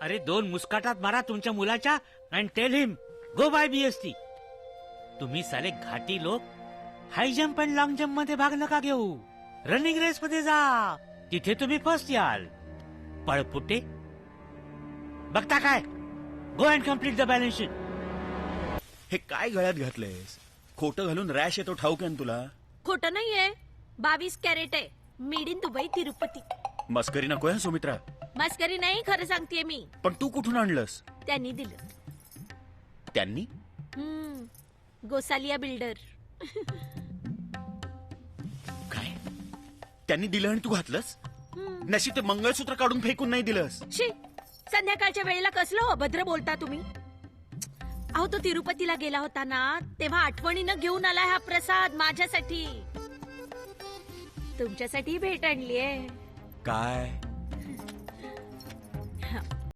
अरे 2 मुस्काटात मारा तुमच्या मुलाच्या and tell him go by BST. तुम्ही साले घाटी लोक high jump and long jump मध्ये भाग नका घेऊ. रनिंग रेस मध्ये जा, तिथे तुम्ही फर्स्ट याल. पळपुटे बघता काय? Go and complete the balance sheet. हे काय गळ्यात घातलंयस? खोटं घालून रॅश येतो ठाऊक आहे ना तुला? खोटं नाहीये, 22 कॅरेट आहे. Made in Dubai Tirupati. मस्करी नको आहे सुमित्रा. मस्करी नाही, खरं सांगतेय मी. पण तू कुठून आणलंस? त्यांनी दिलं. त्यांनी? गोसालिया बिल्डर. काय? त्यांनी दिलं आणि तू घातलंस? नशीब ते मंगळसूत्र काढून फेकून नाही दिलंस. शी, संध्याकाळच्या वेळेला कसलं अभद्र बोलता तुम्ही. अहो, तो तिरुपतीला गेला होता ना, तेव्हा आठवणीनं घेऊन आलाय हा प्रसाद माझ्यासाठी. तुमच्यासाठी भेट आणलीये. काय?